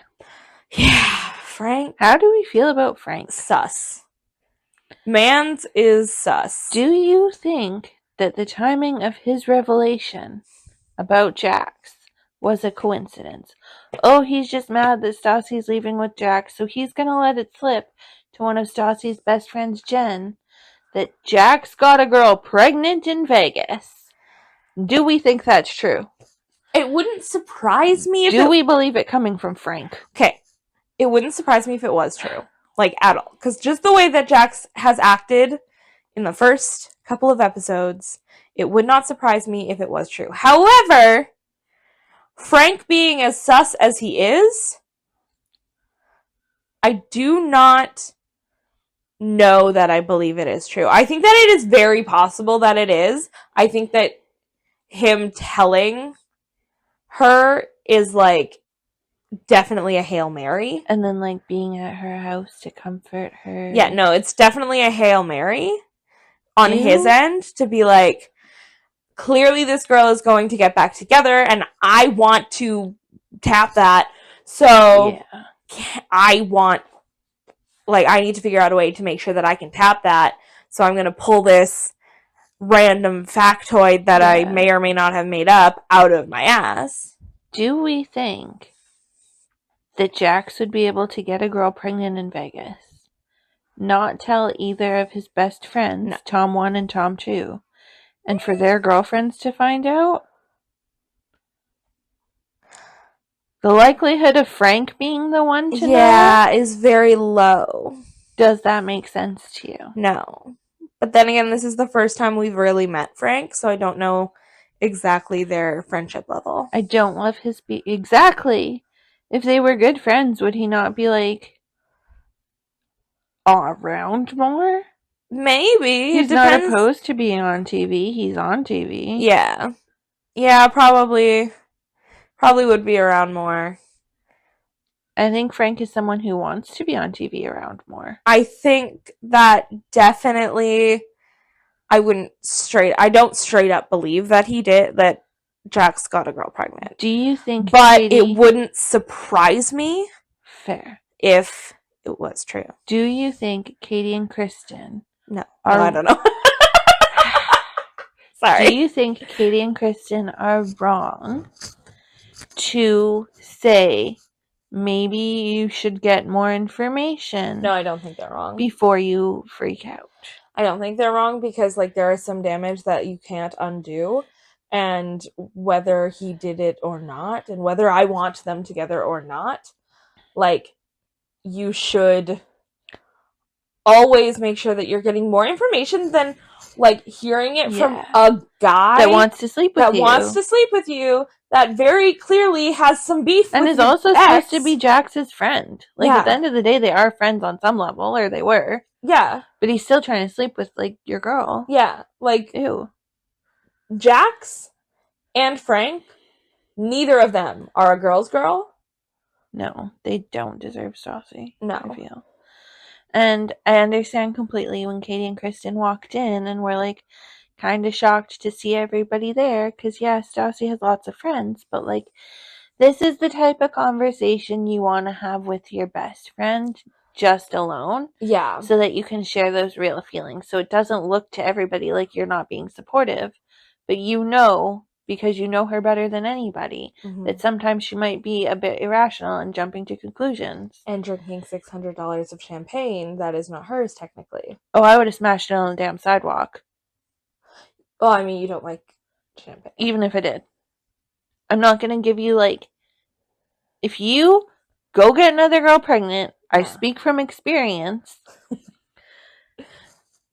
Yeah, Frank. How do we feel about Frank? Sus. Mans is sus. Do you think that the timing of his revelation about Jax was a coincidence? Oh, he's just mad that Stassi's leaving with Jax, so he's gonna let it slip to one of Stassi's best friends, Jen, that Jax got a girl pregnant in Vegas. Do we think that's true? It wouldn't surprise me if Do we believe it coming from Frank? Okay. It wouldn't surprise me if it was true. Like, at all. Because just the way that Jax has acted in the first couple of episodes, it would not surprise me if it was true. However, Frank being as sus as he is, I do not know that I believe it is true. I think that it is very possible that it is. I think that him telling her is, like, definitely a Hail Mary. And then, like, being at her house to comfort her. Yeah, no, it's definitely a Hail Mary on his end to be like, clearly this girl is going to get back together and I want to tap that. So I need to figure out a way to make sure that I can tap that. So I'm going to pull this random factoid that I may or may not have made up out of my ass. Do we think that Jax would be able to get a girl pregnant in Vegas, not tell either of his best friends, Tom 1 and Tom 2, and for their girlfriends to find out? The likelihood of Frank being the one to know is very low. Does that make sense to you? No. But then again, this is the first time we've really met Frank, so I don't know exactly their friendship level. I don't love his exactly. If they were good friends, would he not be, like, around more? Maybe. He's not opposed to being on TV. He's on TV. Yeah. Yeah, probably would be around more. I think Frank is someone who wants to be on TV around more. I think that definitely I don't straight up believe that he did, that Jax got a girl pregnant. Do you think But it wouldn't surprise me if it was true. Do you think Katie and Kristen I don't know. Sorry. Do you think Katie and Kristen are wrong to say maybe you should get more information? No, I don't think they're wrong. Before you freak out. I don't think they're wrong because, like, there is some damage that you can't undo. And whether he did it or not, and whether I want them together or not, like, you should always make sure that you're getting more information than, like, hearing it from a guy that wants to sleep with you, that very clearly has some beef and with is also ex. supposed to be Jax's friend. Like, at the end of the day, they are friends on some level, or they were. Yeah. But he's still trying to sleep with, like, your girl. Yeah. Like, ew. Jax and Frank, neither of them are a girl's girl. No, they don't deserve Stassi. No. I feel. And I understand completely when Katie and Kristen walked in and were, like, kind of shocked to see everybody there. Because, yeah, Stassi has lots of friends. But, like, this is the type of conversation you want to have with your best friend just alone. Yeah. So that you can share those real feelings. So it doesn't look to everybody like you're not being supportive. But you know, because you know her better than anybody, that sometimes she might be a bit irrational and jumping to conclusions. And drinking $600 of champagne that is not hers, technically. Oh, I would have smashed it on the damn sidewalk. Well, I mean, you don't like champagne. Even if I did. I'm not going to give you, like, if you go get another girl pregnant, I speak from experience.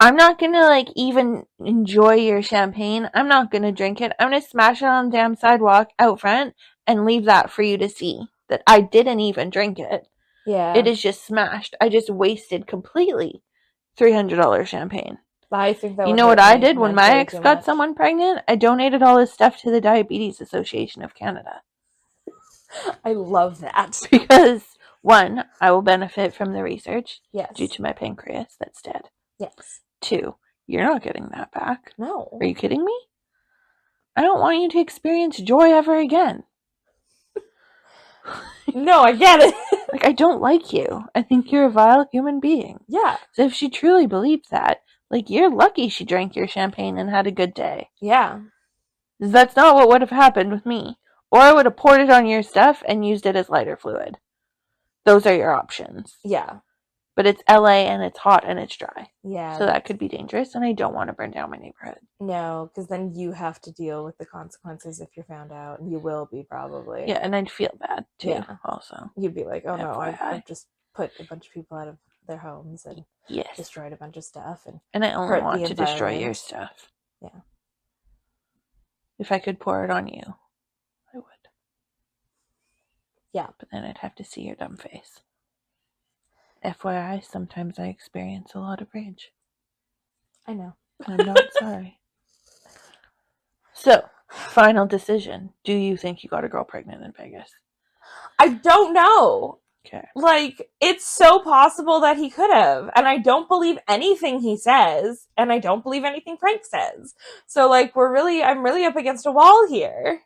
I'm not going to, like, even enjoy your champagne. I'm not going to drink it. I'm going to smash it on the damn sidewalk out front and leave that for you to see. That I didn't even drink it. Yeah. It is just smashed. I just wasted completely $300 champagne. I think that you know what I did when my ex got someone pregnant? I donated all his stuff to the Diabetes Association of Canada. I love that. Because, one, I will benefit from the research. Yes. Due to my pancreas that's dead. Yes. 2, you're not getting that back. No. Are you kidding me? I don't want you to experience joy ever again. No, I get it. Like, I don't like you. I think you're a vile human being. Yeah. So if she truly believes that, like, you're lucky she drank your champagne and had a good day. Yeah. That's not what would have happened with me. Or I would have poured it on your stuff and used it as lighter fluid. Those are your options. Yeah. But it's LA and it's hot and it's dry. Yeah. So that could be dangerous, and I don't want to burn down my neighborhood. No, because then you have to deal with the consequences if you're found out, and you will be probably. Yeah, and I'd feel bad too. Yeah. Also, You'd be like, oh no, FYI. I've just put a bunch of people out of their homes and yes, destroyed a bunch of stuff, and I only hurt want the to destroy environment. your stuff. Yeah. If I could pour it on you, I would. Yeah. But then I'd have to see your dumb face. FYI, sometimes I experience a lot of rage. I know. I'm not sorry. So, final decision. Do you think you got a girl pregnant in Vegas? I don't know. Okay. Like, it's so possible that he could have, and I don't believe anything he says, and I don't believe anything Frank says. So, like, I'm really up against a wall here.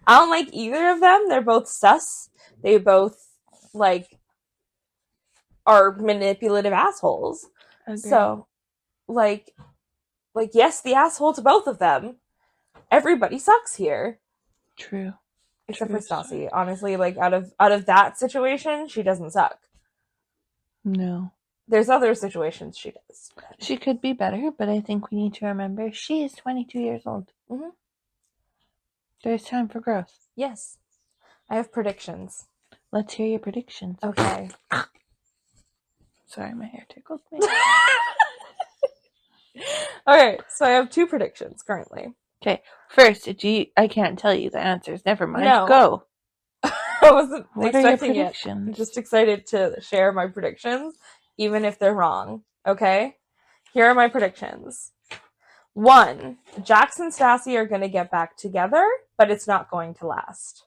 I don't like either of them. They're both sus. They both, like, are manipulative assholes. Agreed. So, like, yes, the asshole to both of them. Everybody sucks here. True. Except True for Stassi. Honestly, like, out of that situation, she doesn't suck. No. There's other situations she does. She could be better, but I think we need to remember she is 22 years old. Mm-hmm. There's time for growth. Yes. I have predictions. Let's hear your predictions. Okay. Sorry, my hair tickled me. Okay, so I have 2 predictions currently. Okay, first, I can't tell you the answers. Never mind. No. Go. I wasn't What are your expecting it. predictions? I'm just excited to share my predictions, even if they're wrong. Okay? Here are my predictions. 1, Jax and Stassi are going to get back together, but it's not going to last.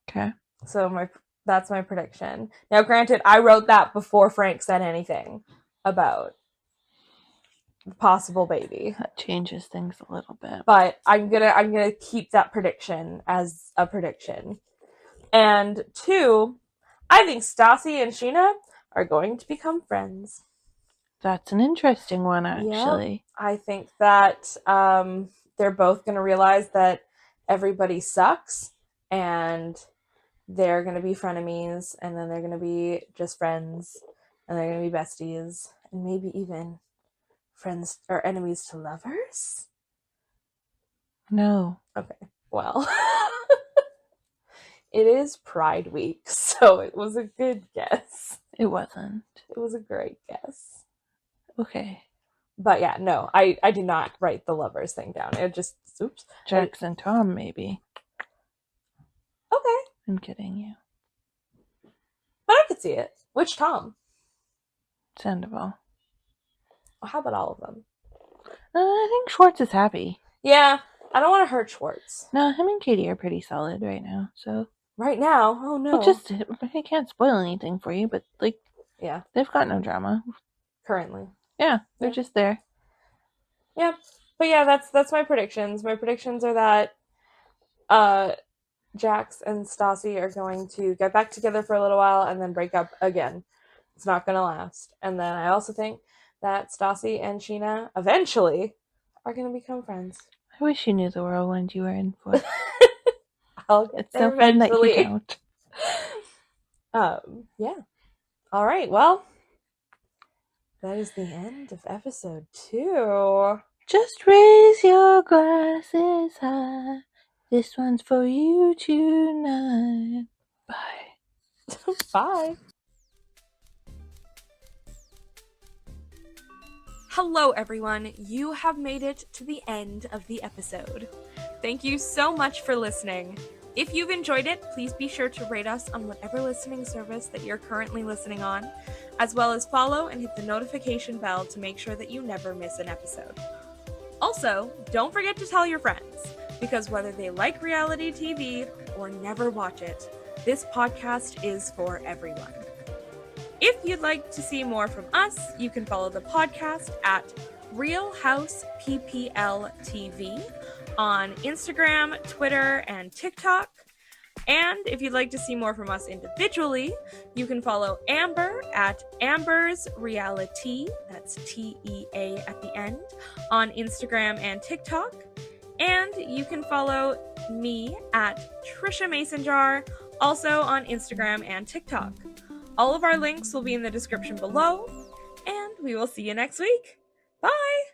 Okay. So that's my prediction. Now, granted, I wrote that before Frank said anything about the possible baby. That changes things a little bit. But I'm gonna keep that prediction as a prediction. And 2, I think Stassi and Sheena are going to become friends. That's an interesting one, actually. Yep. I think that they're both going to realize that everybody sucks, and they're going to be frenemies, and then they're going to be just friends, and they're going to be besties, and maybe even friends or enemies to lovers? No. Okay, well, it is Pride Week, so it was a good guess. It wasn't. It was a great guess. Okay. But yeah, no, I did not write the lovers thing down. It just, oops. Jax and Tom, maybe. Okay. I'm kidding you. But I could see it. Which Tom? Sandoval. Well, how about all of them? I think Schwartz is happy. Yeah, I don't want to hurt Schwartz. No, him and Katie are pretty solid right now, so... Right now? Oh, no. Well, just, I can't spoil anything for you, but, like... Yeah. They've got no drama. Currently. Yeah, they're just there. Yeah. But yeah, that's my predictions. My predictions are that Jax and Stassi are going to get back together for a little while and then break up again. It's not going to last. And then I also think that Stassi and Sheena eventually are going to become friends. I wish you knew the whirlwind you were in for. I'll get It's there so fun that eventually. you don't. Yeah. All right. Well, that is the end of episode 2. Just raise your glasses high. This one's for you tonight. Bye. Bye. Hello, everyone. You have made it to the end of the episode. Thank you so much for listening. If you've enjoyed it, please be sure to rate us on whatever listening service that you're currently listening on, as well as follow and hit the notification bell to make sure that you never miss an episode. Also, don't forget to tell your friends, because whether they like reality TV or never watch it, this podcast is for everyone. If you'd like to see more from us, you can follow the podcast at Real House PPL TV on Instagram, Twitter, and TikTok. And if you'd like to see more from us individually, you can follow Amber at Amber's Reality, that's TEA at the end, on Instagram and TikTok. And you can follow me at Trisha Mason Jar, also on Instagram and TikTok. All of our links will be in the description below, and we will see you next week. Bye!